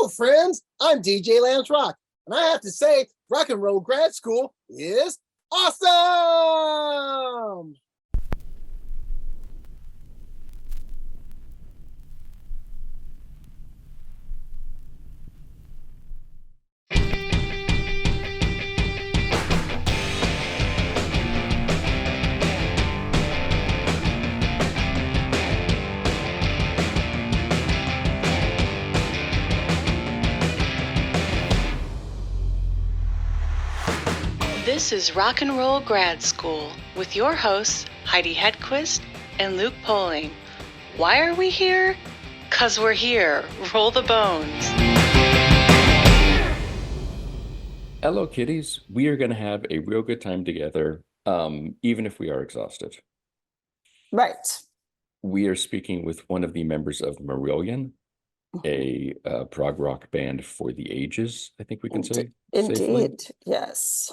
Hello, friends. I'm DJ Lance Rock, and I have to say, Rock and Roll Grad School is awesome! This is Rock and Roll Grad School with your hosts, Heidi Hedquist and Luke Poling. Why are we here? 'Cause we're here. Roll the bones. Hello, kiddies. We are going to have a real good time together, even if we are exhausted. Right. We are speaking with one of the members of Marillion, a prog rock band for the ages, I think we can say safely. Indeed, yes.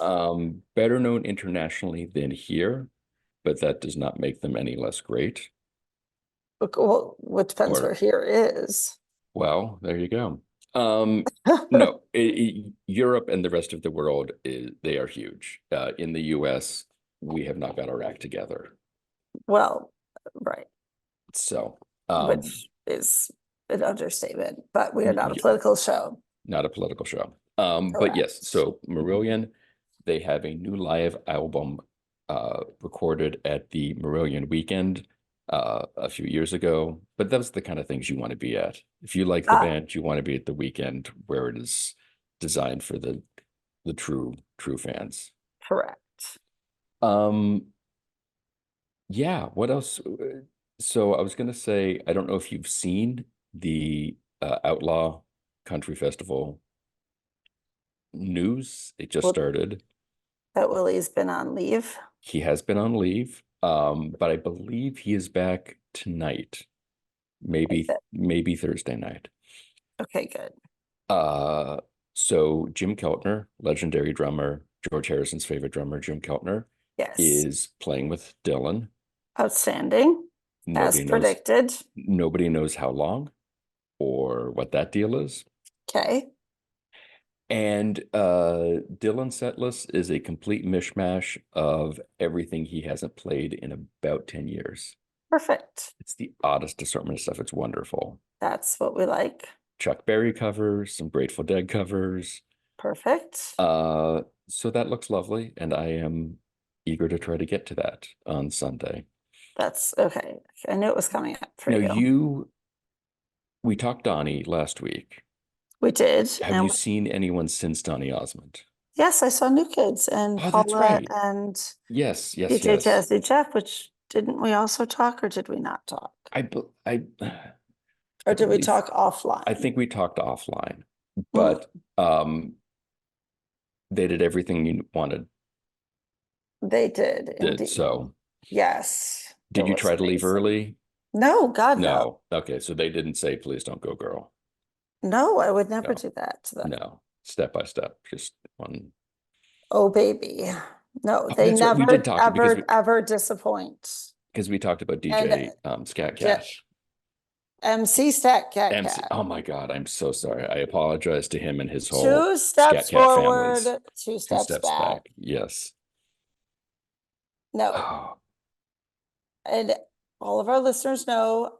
Better known internationally than here, but that does not make them any less great. Well, what depends where here is. Well, there you go. No, Europe and the rest of the world they are huge. In the US, we have not got our act together. Well, right. So, which is an understatement, but we are not a political show. Not a political show. But yes, so Marillion, they have a new live album recorded at the Marillion weekend a few years ago. But those are the kind of things you want to be at. If you like the band, you want to be at the weekend where it is designed for the true fans. Correct. Yeah, what else? So I was going to say, I don't know if you've seen the Outlaw Country Festival news. It just started. That Willie's been on leave. He has been on leave, but I believe he is back tonight. Maybe Thursday night. Okay, good. So Jim Keltner, legendary drummer, George Harrison's favorite drummer, Jim Keltner, is playing with Dylan. Outstanding. As predicted. Nobody knows how long or what that deal is. Okay. And Dylan's set list is a complete mishmash of everything he hasn't played in about 10 years. Perfect. It's the oddest assortment of stuff. It's wonderful. That's what we like. Chuck Berry covers, some Grateful Dead covers. Perfect. So that looks lovely, and I am eager to try to get to that on Sunday. That's okay. I knew it was coming up for you. Now, we talked Donnie last week. We did. Have you seen anyone since Donnie Osmond? Yes, I saw New Kids and Paula and yes, DJ Jazzy Jeff, which didn't we also talk or did we not talk? Or did we talk offline? I think we talked offline, but they did everything you wanted. They did. Indeed. So yes. Did you try to leave early? No, God, no. Okay, so they didn't say, please don't go, girl. No, I would never do that to them. No, step by step, just one. Oh, baby. No, they never, ever disappoint. Because we talked about DJ Scat Cat. MC Scat Cat. Oh my God, I'm so sorry. I apologize to him and his whole 2 steps forward, families. 2 steps back. Yes. No. Oh. And all of our listeners know,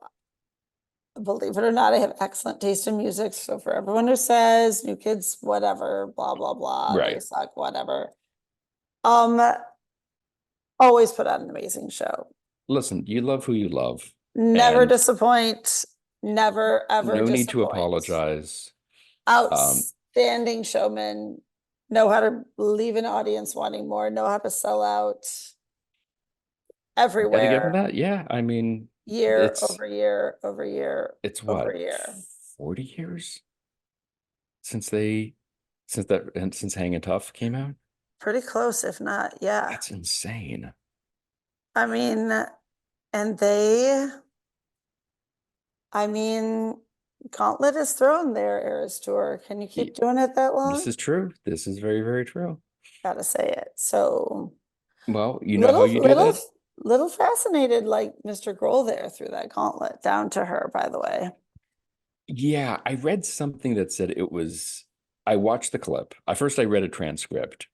believe it or not, I have excellent taste in music. So for everyone who says New Kids, whatever, blah, blah, blah, they suck, whatever. Always put on an amazing show. Listen, you love who you love. Never disappoint. Never, ever disappoint. No need to apologize. Outstanding showman. Know how to leave an audience wanting more. Know how to sell out everywhere. Gotta give them that. Yeah, I mean, year over year over year. It's what, over year. 40 years since Hangin' Tough came out? Pretty close, if not, yeah. That's insane. I mean, Gauntlet is thrown their Eras tour. Can you keep doing it that long? This is true. This is very, very true. Gotta say it. So, well, you know how you do that? Little fascinated, like Mr. Grohl there through that gauntlet down to her, by the way. Yeah, I read something that said it was. I watched the clip. At first, I read a transcript,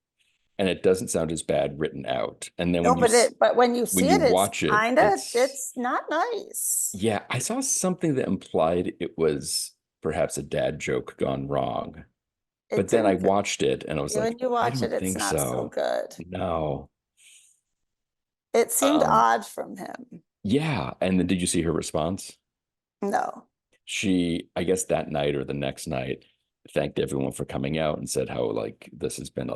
and it doesn't sound as bad written out. And then No, but when you when see you it, it's watch it, kind of, it's not nice. yeah. I saw something that implied it was perhaps a dad joke gone wrong. It But then I didn't, watched it, and I was when like, you I watch it, don't it's think not so so. good. No. It seemed odd from him. Yeah. And then did you see her response? No. She, I guess that night or the next night, thanked everyone for coming out and said how like this has been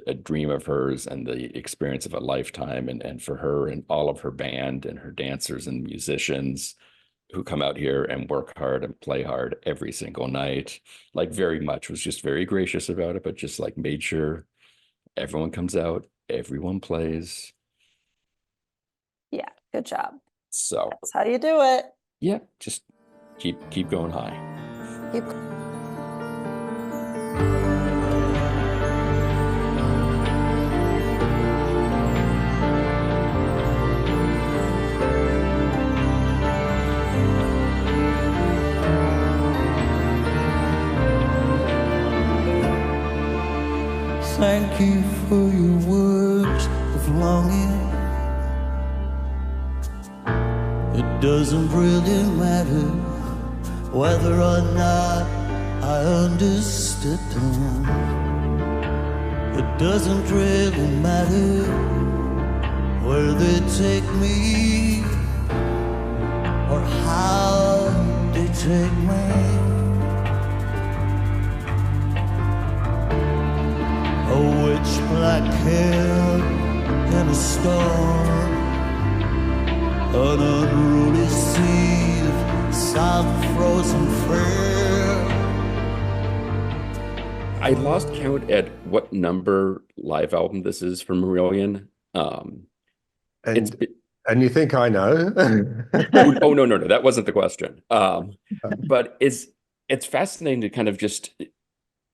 a dream of hers and the experience of a lifetime, and for her and all of her band and her dancers and musicians who come out here and work hard and play hard every single night. Like very much was just very gracious about it, but just like made sure everyone comes out, everyone plays. Yeah, good job. So That's how you do it. yeah, just keep going high. Keep Thank you for your words of longing. It doesn't really matter whether or not I understood them. It doesn't really matter where they take me or how they take me. A witch black hair and a storm, an unruly sea of soft frozen fear. I lost count at what number live album this is for Marillion. And you think I know? Oh no, that wasn't the question. But it's fascinating to kind of just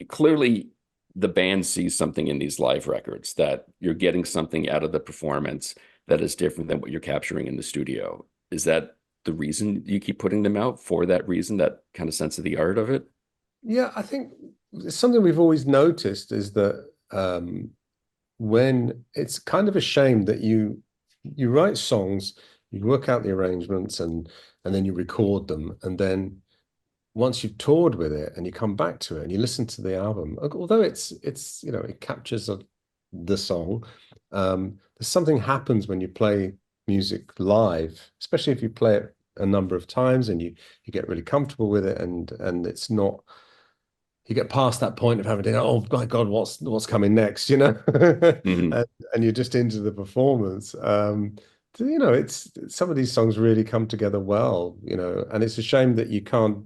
clearly the band sees something in these live records, that you're getting something out of the performance that is different than what you're capturing in the studio. Is that the reason you keep putting them out, for that reason, that kind of sense of the art of it? Yeah, I think something we've always noticed is that when it's kind of a shame that you write songs, you work out the arrangements, and then you record them, and then once you've toured with it and you come back to it and you listen to the album, although it's it captures the song, there's something happens when you play music live, especially if you play it a number of times and you get really comfortable with it, and it's not, you get past that point of having to, oh my God, what's coming next, Mm-hmm. and you're just into the performance. It's, some of these songs really come together well, and it's a shame that you can't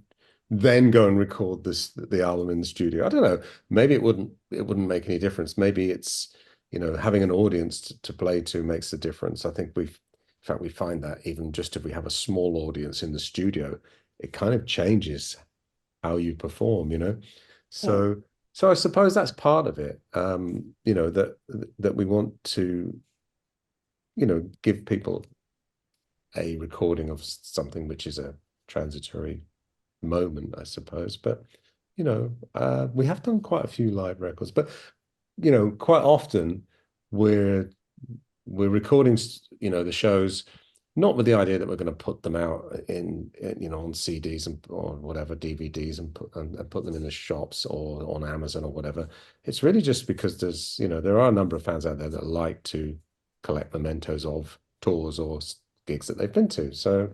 then go and record the album in the studio. I don't know, maybe it wouldn't make any difference. Maybe it's, having an audience to play to makes a difference. I think in fact we find that even just if we have a small audience in the studio, it kind of changes how you perform, so I suppose that's part of it, that we want to, give people a recording of something which is a transitory moment, I suppose. But we have done quite a few live records, but quite often we're recording the shows not with the idea that we're going to put them out in on CDs or whatever, DVDs, and put them in the shops or on Amazon or whatever. It's really just because there's there are a number of fans out there that like to collect mementos of tours or gigs that they've been to. So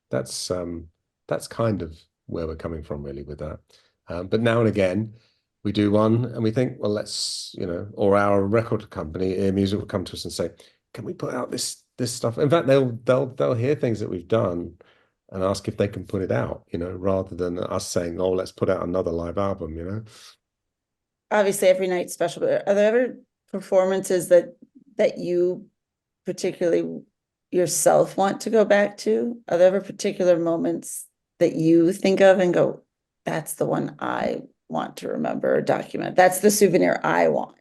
that's kind of where we're coming from really with that. But now and again we do one and we think, well, let's, or our record company, Ear Music, will come to us and say, can we put out this stuff? In fact, they'll hear things that we've done and ask if they can put it out, rather than us saying, oh, let's put out another live album, Obviously every night's special, but are there ever performances that you particularly yourself want to go back to? Are there ever particular moments that you think of and go, that's the one I want to remember or document? That's the souvenir I want.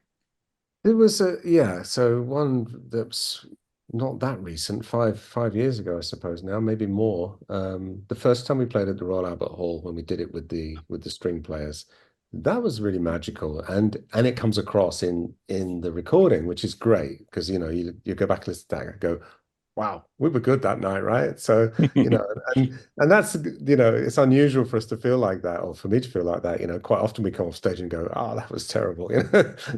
It was so one that's not that recent, five years ago, I suppose now, maybe more. The first time we played at the Royal Albert Hall when we did it with the string players, that was really magical, and it comes across in the recording, which is great because you go back and listen to that and go, wow, we were good that night, right? So, and that's, it's unusual for us to feel like that, or for me to feel like that. Quite often we come off stage and go, oh, that was terrible.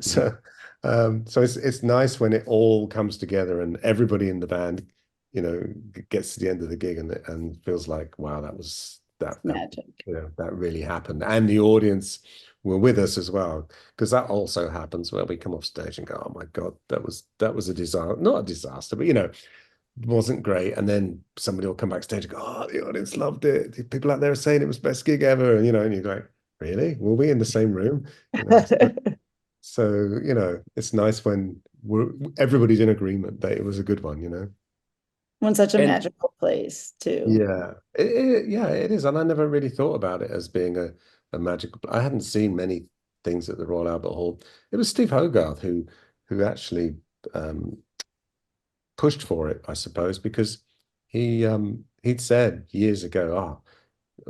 So it's nice when it all comes together and everybody in the band, gets to the end of the gig and feels like, wow, that Magic. that really happened. And the audience were with us as well, because that also happens where we come off stage and go, oh my God, that was a disaster. Not a disaster, but wasn't great. And then somebody will come backstage and go, oh, the audience loved it. The people out there are saying it was best gig ever. And you're like, really? Were we in the same room? So, it's nice when everybody's in agreement that it was a good one. When such a And magical place too. Yeah, it is. And I never really thought about it as being a magical. I hadn't seen many things at the Royal Albert Hall. It was Steve Hogarth who actually pushed for it, I suppose, because he'd said years ago, oh,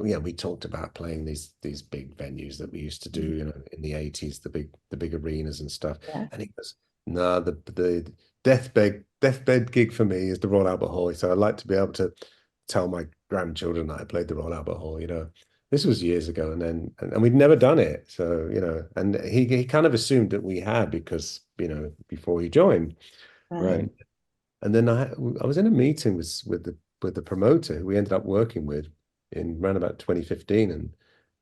yeah, we talked about playing these big venues that we used to do, in the 80s, the big arenas and stuff. Yeah. And he goes, no, the deathbed gig for me is the Royal Albert Hall. So I'd like to be able to tell my grandchildren that I played the Royal Albert Hall. This was years ago, and we'd never done it. So, and he kind of assumed that we had because, before he joined. right. And then I was in a meeting with the promoter who we ended up working with in around about 2015,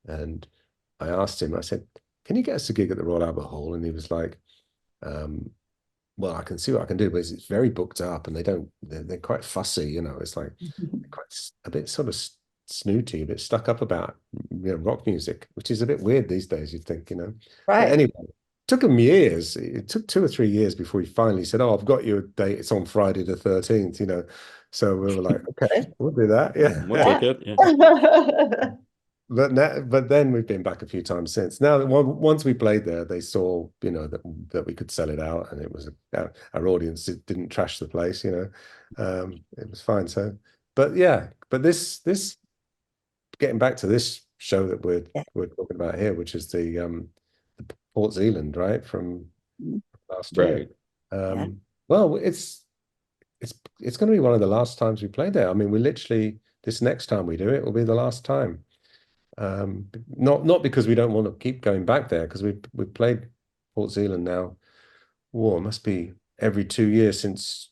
and I asked him, I said, can you get us a gig at the Royal Albert Hall? And he was like, well, I can see what I can do, but it's very booked up, and they're quite fussy, it's like quite a bit sort of snooty, a bit stuck up about rock music, which is a bit weird these days, you'd think. But Right. anyway, took him years. It took 2 or 3 years before he finally said, oh, I've got you a date. It's on Friday the 13th, So we were like, okay, we'll do that. Yeah. We'll take it. Yeah. But then we've been back a few times since. Now, once we played there, they saw, that we could sell it out, and it was our audience didn't trash the place. It was fine. So, but yeah, but this getting back to this show that we're talking about here, which is the Port Zealand, right, from last year. Right. Well, it's going to be one of the last times we play there. I mean, we literally, this next time we do it will be the last time. Not because we don't want to keep going back there, because we've played Port Zealand now. It must be every 2 years since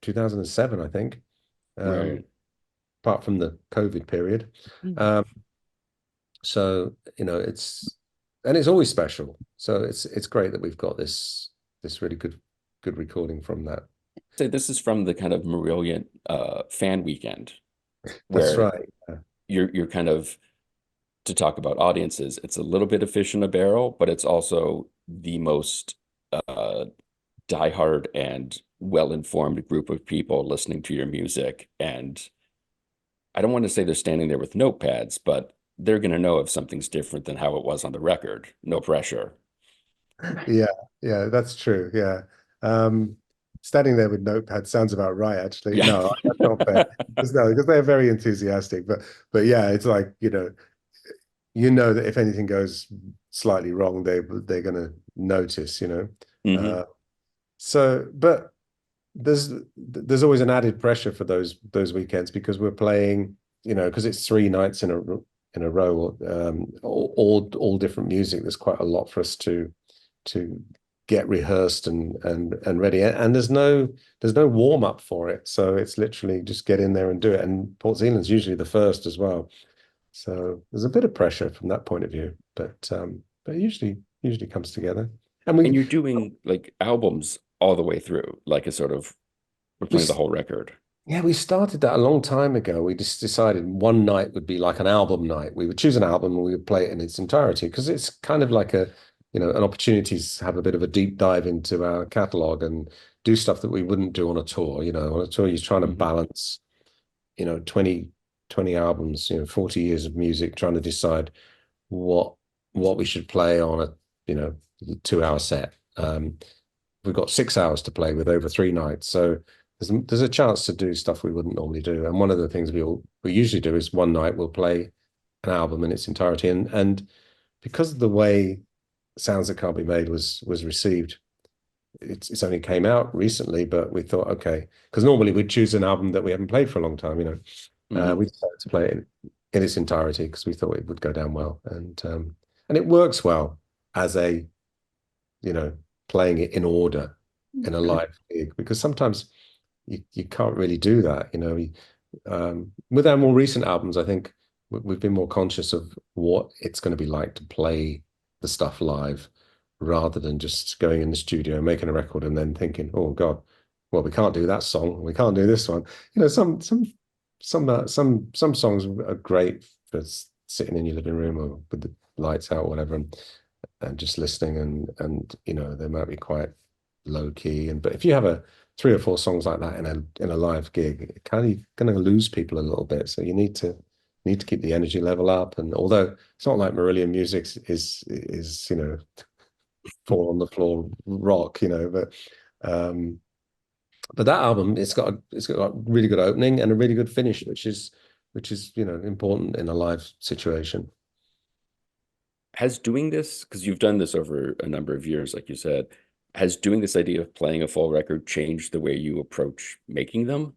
2007, I think. Right. Apart from the COVID period. So it's always special. So it's great that we've got this really good recording from that. So this is from the kind of Marillion fan weekend, That's where right. you're kind of, to talk about audiences, it's a little bit of fish in a barrel, but it's also the most diehard and well-informed group of people listening to your music. And I don't want to say they're standing there with notepads, but they're going to know if something's different than how it was on the record. No pressure. Yeah, that's true. Yeah. Standing there with notepads sounds about right, actually. Yeah. No, that's not fair. Because they're very enthusiastic. But yeah, it's like, that if anything goes slightly wrong, they're going to notice, but there's always an added pressure for those weekends, because we're playing, because it's 3 nights in a row, all different music. There's quite a lot for us to get rehearsed and ready, and there's no warm up for it. So it's literally just get in there and do it. And Port Zealand's usually the first as well. So there's a bit of pressure from that point of view, but it usually comes together. And you're doing like albums all the way through, like a sort of, we're playing the whole record. Yeah, we started that a long time ago. We just decided one night would be like an album night. We would choose an album and we would play it in its entirety, because it's kind of like an opportunity to have a bit of a deep dive into our catalog and do stuff that we wouldn't do on a tour. On a tour, you're trying to balance, 20 albums, 40 years of music, trying to decide what we should play on a 2-hour set. We've got 6 hours to play with over 3 nights. So there's a chance to do stuff we wouldn't normally do. And one of the things we usually do is one night we'll play an album in its entirety. And because of the way Sounds That Can't Be Made was received, it's only came out recently, but we thought, okay, because normally we'd choose an album that we haven't played for a long time, we decided to play it in its entirety because we thought it would go down well. And it works well as a, playing it in order in a live gig, because sometimes you can't really do that. With our more recent albums, I think we've been more conscious of what it's going to be like to play the stuff live, rather than just going in the studio and making a record and then thinking, oh God, well, we can't do that song, we can't do this one. Some songs are great for sitting in your living room or with the lights out or whatever, and just listening, and they might be quite low key, but if you have 3 or 4 songs like that in a live gig, it kind of going to lose people a little bit. So you need to keep the energy level up. And although it's not like Marillion music is fall on the floor rock, but that album, it's got a really good opening and a really good finish, which is important in a live situation. Has doing this, because you've done this over a number of years, like you said, has doing this idea of playing a full record changed the way you approach making them?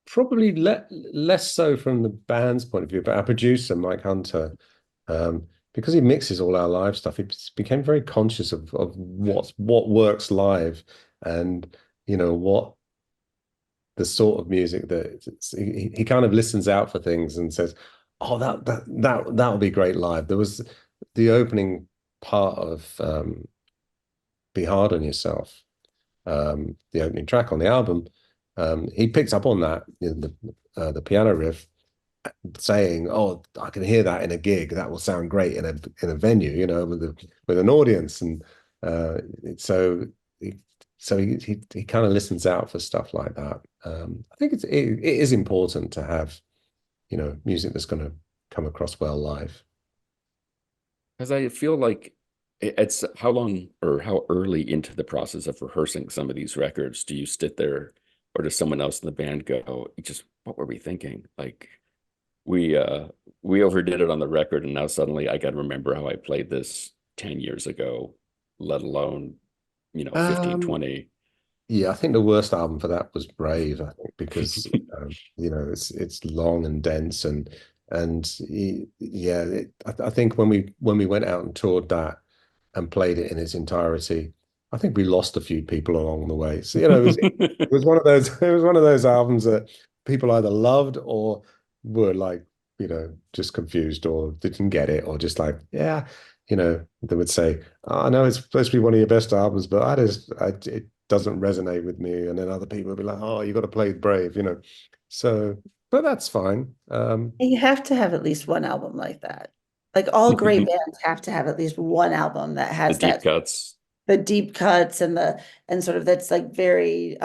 Probably less so from the band's point of view, but our producer, Mike Hunter, because he mixes all our live stuff, he became very conscious of what works live, and what the sort of music that he kind of listens out for things and says, oh, that'll be great live. There was the opening part of Be Hard on Yourself, the opening track on the album. He picked up on that, the piano riff, saying, "Oh, I can hear that in a gig. That will sound great in a venue, with an audience." And so he kind of listens out for stuff like that. I think it is important to have, music that's going to come across well live. Because I feel like it's how long or how early into the process of rehearsing some of these records do you sit there, or does someone else in the band go, just what were we thinking? Like we overdid it on the record, and now suddenly I got to remember how I played this 10 years ago, let alone 15, 20. Yeah, I think the worst album for that was Brave, I think, because it's long and dense, and I think when we went out and toured that and played it in its entirety, I think we lost a few people along the way. So it was one of those albums that people either loved or were like, just confused or didn't get it, or just like, yeah, they would say, oh, I know it's supposed to be one of your best albums, but it doesn't resonate with me. And then other people would be like, oh, you got to play Brave, So, but that's fine. You have to have at least one album like that. Like all great bands have to have at least one album that has the deep cuts. The deep cuts and sort of that's like very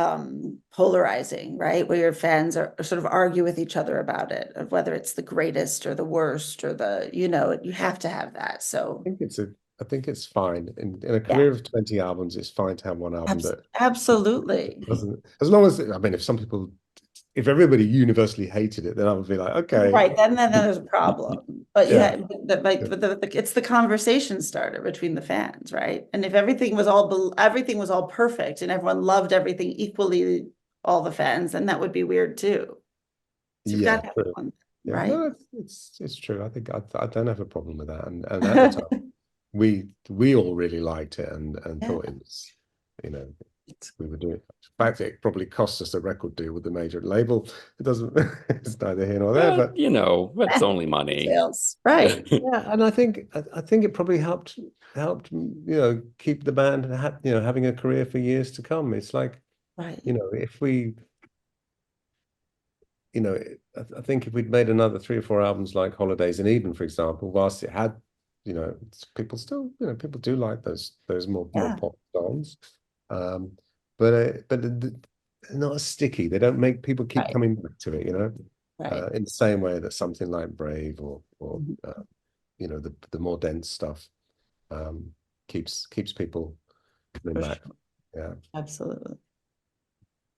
polarizing, right? Where your fans are sort of argue with each other about it, of whether it's the greatest or the worst or you have to have that. So I think it's fine. In a career of 20 albums, it's fine to have one album that absolutely doesn't, as long as, I mean, if everybody universally hated it, then I would be like, okay. Right, then there's a problem. But it's the conversation starter between the fans, right? And if everything was all perfect and everyone loved everything equally, all the fans, then that would be weird too. So you've got to have one, right? No, it's true. I think I don't have a problem with that. And at the time, we all really liked it and thought it was, we were doing it. In fact, it probably cost us a record deal with the major label. It doesn't, it's neither here nor there, but that's only money. Sales. Right. Yeah. And I think it probably helped, keep the band, having a career for years to come. It's like, right. If we, I think if we'd made another 3 or 4 albums like Holidays in Eden, for example, whilst it had, people still, people do like those more pop songs. But they're not as sticky. They don't make people keep coming back to it, Right. In the same way that something like Brave or the more dense stuff keeps people coming back. Yeah, absolutely.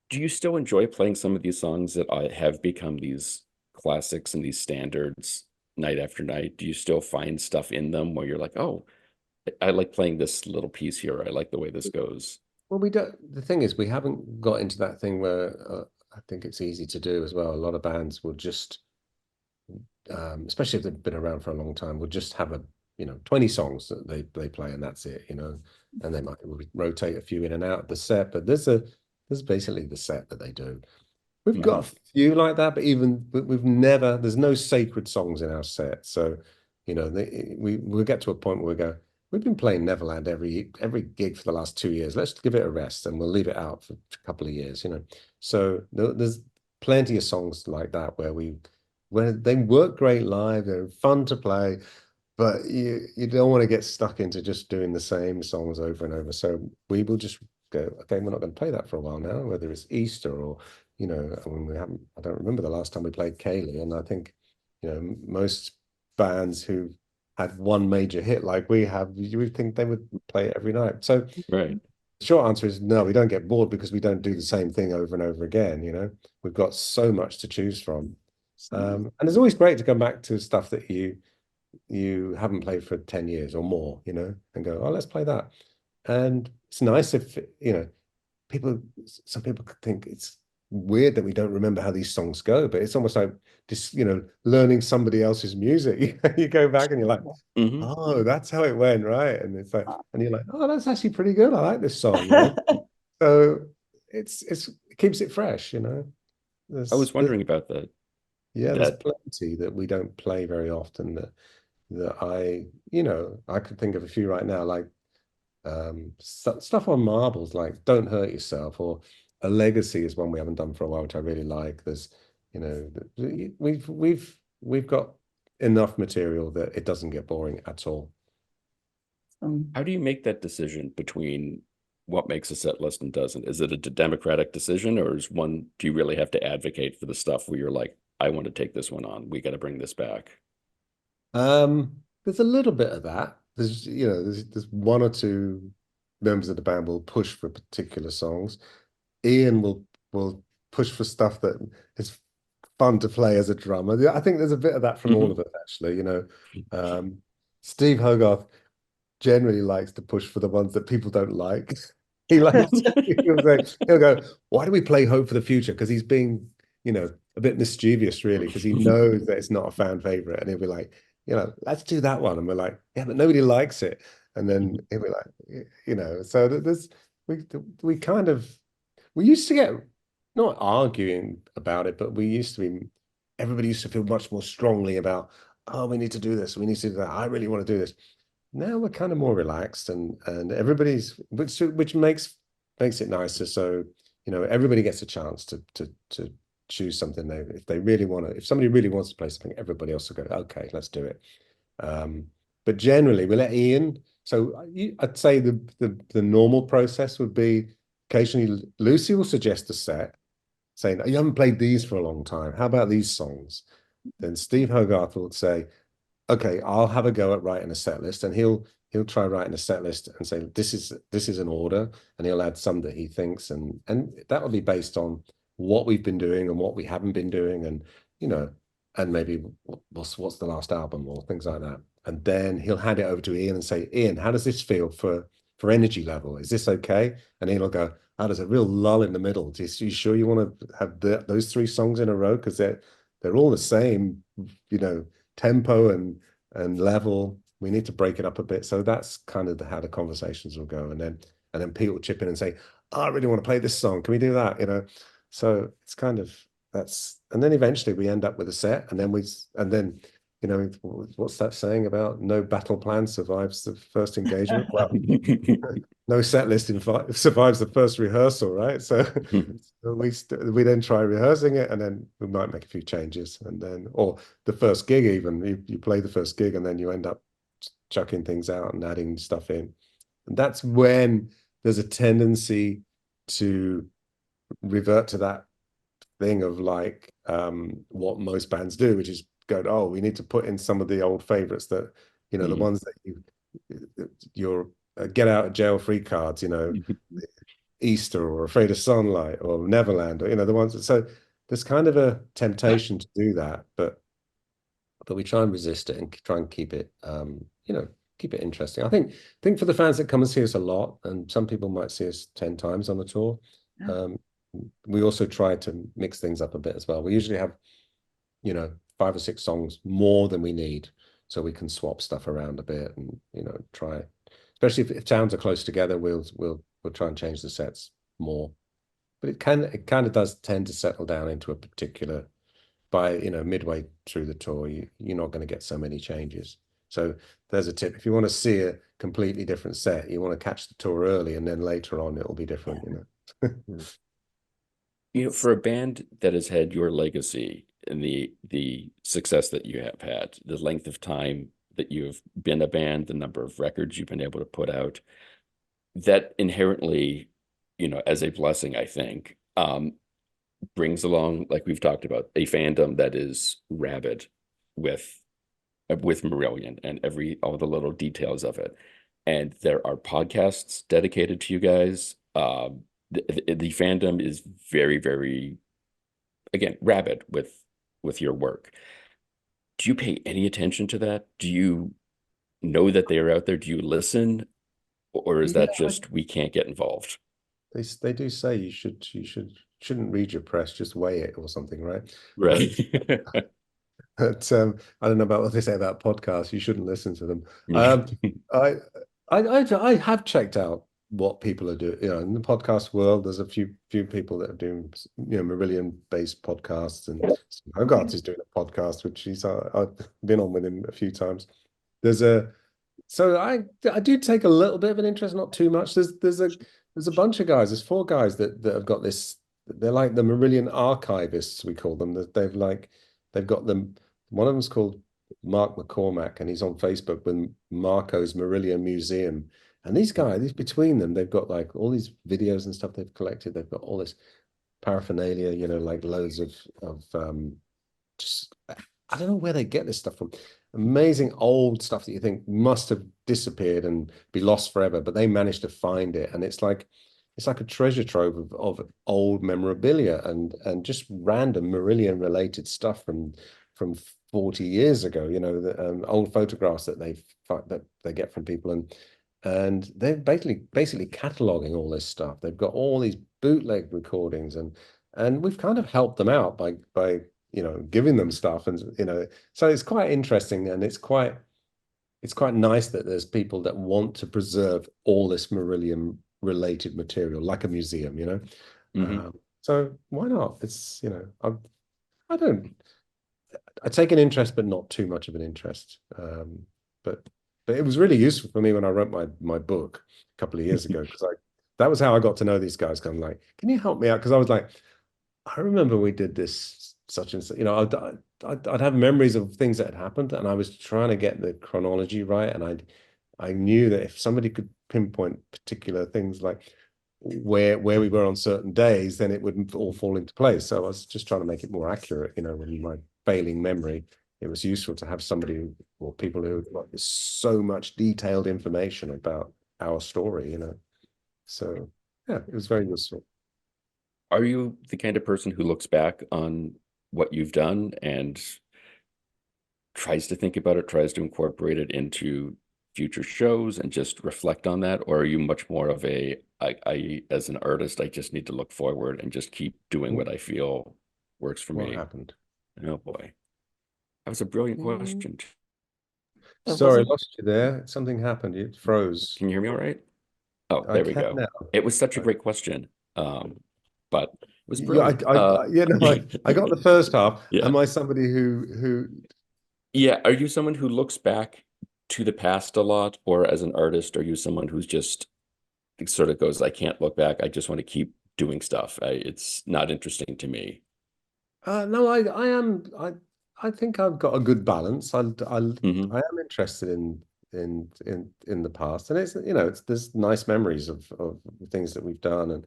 Do you still enjoy playing some of these songs that have become these classics and these standards night after night? Do you still find stuff in them where you're like, oh, I like playing this little piece here. I like the way this goes. Well, we don't. The thing is, we haven't got into that thing where I think it's easy to do as well. A lot of bands will just, especially if they've been around for a long time, will just have 20 songs that they play and that's it, and they might rotate a few in and out of the set, but there's basically the set that they do. We've got a few like that, but there's no sacred songs in our set. So, we'll get to a point where we go, we've been playing Neverland every gig for the last 2 years. Let's give it a rest and we'll leave it out for a couple of years, So there's plenty of songs like that where they work great live, they're fun to play, but you don't want to get stuck into just doing the same songs over and over. So we will just go, okay, we're not going to play that for a while now, whether it's Easter or, I don't remember the last time we played Kaylee. And I think, most bands who had one major hit like we have, you would think they would play it every night. So right. The short answer is no, we don't get bored because we don't do the same thing over and over again. We've got so much to choose from. And it's always great to come back to stuff that you haven't played for 10 years or more, and go, oh, let's play that. And it's nice if, some people think it's weird that we don't remember how these songs go, but it's almost like just, learning somebody else's music. You go back and you're like, oh, that's how it went, right? And it's like, and you're like, oh, that's actually pretty good. I like this song. So it keeps it fresh, I was wondering about that. Yeah, there's plenty that we don't play very often that I could think of a few right now, like stuff on marbles, like Don't Hurt Yourself, or A Legacy is one we haven't done for a while, which I really like. There's, we've got enough material that it doesn't get boring at all. How do you make that decision between what makes a set list and doesn't? Is it a democratic decision, or do you really have to advocate for the stuff where you're like, I want to take this one on, we got to bring this back? There's a little bit of that. There's one or two members of the band will push for particular songs. Ian will push for stuff that is fun to play as a drummer. I think there's a bit of that from all of us, actually. Steve Hogarth generally likes to push for the ones that people don't like. He'll go, why do we play Hope for the Future? Because he's being, a bit mischievous, really, because he knows that it's not a fan favorite. And he'll be like, let's do that one. And we're like, yeah, but nobody likes it. And then he'll be like, so we used to get, not arguing about it, but everybody used to feel much more strongly about, oh, we need to do this, we need to do that, I really want to do this. Now we're kind of more relaxed, and everybody's, which makes it nicer. So, everybody gets a chance to choose something. If somebody really wants to play something, everybody else will go, okay, let's do it. But generally we let Ian. So I'd say the normal process would be, occasionally Lucy will suggest a set saying, you haven't played these for a long time, how about these songs? Then Steve Hogarth will say, okay, I'll have a go at writing a set list, and he'll try writing a set list and say, this is an order, and he'll add some that he thinks, and that will be based on what we've been doing and what we haven't been doing, and and maybe what's the last album or things like that. And then he'll hand it over to Ian and say, Ian, how does this feel for energy level? Is this okay? And Ian will go, oh, there's a real lull in the middle. Are you sure you want to have those three songs in a row? Because they're all the same, tempo and level. We need to break it up a bit. So that's kind of how the conversations will go. And then Pete will chip in and say, oh, I really want to play this song. Can we do that? So it's kind of, and then eventually we end up with a set, and then what's that saying about no battle plan survives the first engagement? Well, no set list survives the first rehearsal, right? So we then try rehearsing it, and then we might make a few changes, and then, or the first gig, even you play the first gig, and then you end up chucking things out and adding stuff in. And that's when there's a tendency to revert to that thing of like what most bands do, which is go, oh, we need to put in some of the old favorites that the ones that your get out of jail free cards, Easter or Afraid of Sunlight or Neverland, or the ones. So there's kind of a temptation to do that, but we try and resist it and try and keep it keep it interesting. I think for the fans that come and see us a lot, and some people might see us 10 times on the tour, we also try to mix things up a bit as well. We usually have 5 or 6 songs more than we need, so we can swap stuff around a bit and try, especially if towns are close together, we'll try and change the sets more. But it kind of does tend to settle down into a particular, by midway through the tour, you're not going to get so many changes. So there's a tip: if you want to see a completely different set, you want to catch the tour early, and then later on it'll be different. For a band that has had your legacy and the success that you have had, the length of time that you've been a band, the number of records you've been able to put out, that inherently, as a blessing, I think, brings along, like we've talked about, a fandom that is rabid with Marillion and all the little details of it. And there are podcasts dedicated to you guys. The fandom is very, very, again, rabid with your work. Do you pay any attention to that? Do you know that they are out there? Do you listen? Or is that just, we can't get involved? They do say you shouldn't read your press, just weigh it or something, right? Right. But I don't know about what they say about podcasts. You shouldn't listen to them. I have checked out what people are doing. In the podcast world, there's a few people that are doing Marillion-based podcasts, and Hogarth is doing a podcast, which I've been on with him a few times. So I do take a little bit of an interest, not too much. There's a bunch of guys. There's 4 guys that have got this. They're like the Marillion archivists, we call them. They've got them. One of them's called Mark McCormack, and he's on Facebook with Marco's Marillion Museum. And these guys, between them, they've got like all these videos and stuff they've collected. They've got all this paraphernalia, like loads of just, I don't know where they get this stuff from. Amazing old stuff that you think must have disappeared and be lost forever, but they managed to find it. And it's like a treasure trove of old memorabilia and just random Marillion related stuff from 40 years ago, the old photographs that they get from people, and they're basically cataloging all this stuff. They've got all these bootleg recordings, and we've kind of helped them out by giving them stuff, and so it's quite interesting, and it's quite nice that there's people that want to preserve all this Marillion related material like a museum, so why not? It's I take an interest, but not too much of an interest. But it was really useful for me when I wrote my book a couple of years ago, because that was how I got to know these guys. Kind of like, can you help me out? Because I was like, I remember we did this such and such. I'd have memories of things that had happened, and I was trying to get the chronology right. And I knew that if somebody could pinpoint particular things, like where we were on certain days, then it wouldn't all fall into place. So I was just trying to make it more accurate. When my failing memory, it was useful to have somebody or people who got so much detailed information about our story. So yeah, it was very useful. Are you the kind of person who looks back on what you've done and tries to think about it, tries to incorporate it into future shows and just reflect on that? Or are you much more of I as an artist, I just need to look forward and just keep doing what I feel works for me? What happened? Oh boy, that was a brilliant question. Sorry, I lost you there. Something happened. It froze. Can you hear me all right? Oh, there we go. Now. It was such a great question. But it was brilliant. I got the first half. Yeah. Am I somebody who Yeah, are you someone who looks back to the past a lot, or as an artist, are you someone who's just sort of goes, I can't look back, I just want to keep doing stuff, it's not interesting to me? No, I am. I think I've got a good balance. I am interested in the past, and it's there's nice memories of things that we've done,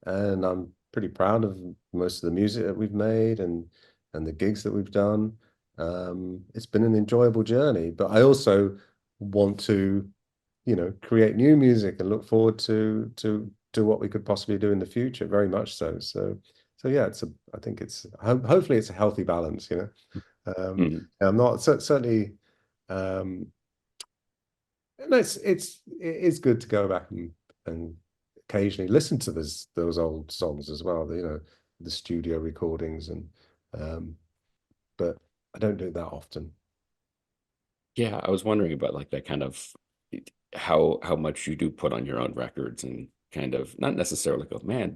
and I'm pretty proud of most of the music that we've made and the gigs that we've done. It's been an enjoyable journey, but I also want to create new music and look forward to to what we could possibly do in the future, very much so. So yeah, I think it's hopefully it's a healthy balance, you know. I'm not certainly. And it is good to go back and occasionally listen to those old songs as well. You know, the studio recordings but I don't do that often. Yeah, I was wondering about like that kind of how much you do put on your own records and kind of not necessarily go, man,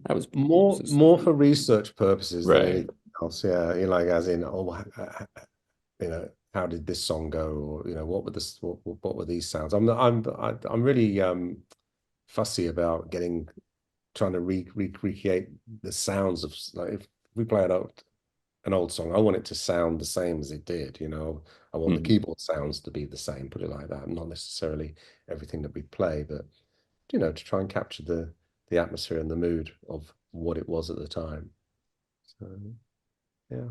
that was more for research purposes than right. anything else. Yeah, you know, like as in, you know, how did this song go, or you know, what were these sounds? I'm really fussy about trying to recreate the sounds of, like, if we play out an old song, I want it to sound the same as it did, you know. I want the keyboard sounds to be the same, put it like that. Not necessarily everything that we play, but you know, to try and capture the atmosphere and the mood of what it was at the time. So yeah.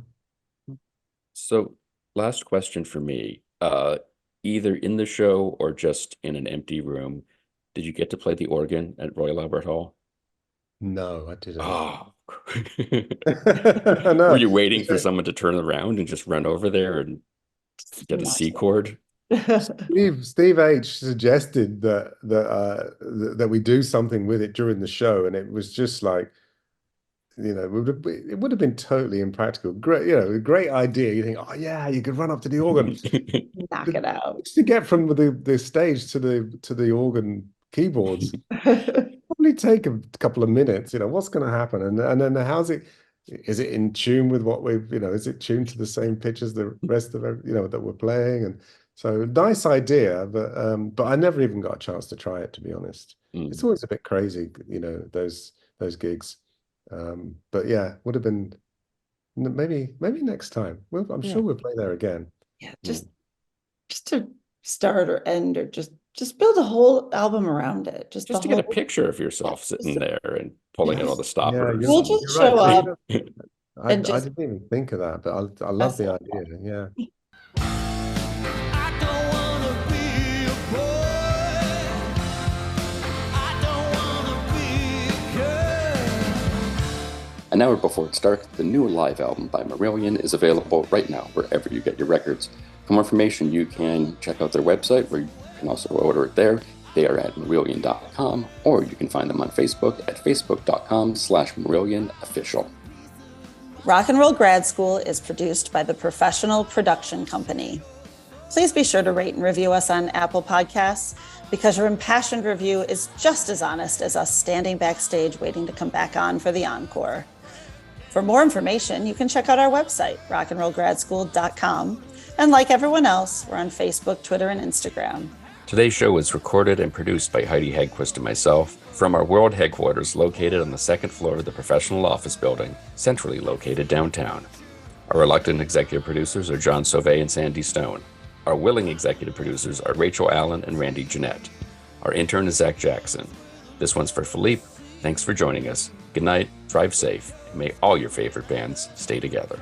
So last question for me, either in the show or just in an empty room, did you get to play the organ at Royal Albert Hall? No, I didn't. Oh, no. Were you waiting for someone to turn around and just run over there and get a C chord? Steve H suggested that we do something with it during the show, and it was just like, you know, it would have been totally impractical. Great, you know, great idea. You think, oh yeah, you could run up to the organ, knock it out. To get from the stage to the organ keyboards. Probably take a couple of minutes. You know, what's going to happen, and then is it in tune with what we've, you know, is it tuned to the same pitch as the rest of it, you know, that we're playing? And so nice idea, but I never even got a chance to try it, to be honest. It's always a bit crazy, you know, those gigs. But yeah, would have been maybe next time. I'm sure we'll play there again. Yeah, just to start or end, or just build a whole album around it. Just to get a picture of yourself sitting there and pulling out all the stoppers. We'll just show up. I didn't even think of that, but I love the idea. Yeah. An hour before it starts, the new live album by Marillion is available right now wherever you get your records. For more information, you can check out their website, where you can also order it there. They are at Marillion.com, or you can find them on Facebook at facebook.com/MarillionOfficial. Rock and Roll Grad School is produced by the Professional Production Company. Please be sure to rate and review us on Apple Podcasts, because your impassioned review is just as honest as us standing backstage waiting to come back on for the encore. For more information, you can check out our website, rockandrollgradschool.com. And like everyone else, we're on Facebook, Twitter, and Instagram. Today's show was recorded and produced by Heidi Hedquist and myself from our world headquarters located on the second floor of the Professional Office Building, centrally located downtown. Our reluctant executive producers are John Sauvé and Sandy Stone. Our willing executive producers are Rachel Allen and Randy Jeanette. Our intern is Zach Jackson. This one's for Philippe. Thanks for joining us. Good night, drive safe, and may all your favorite bands stay together.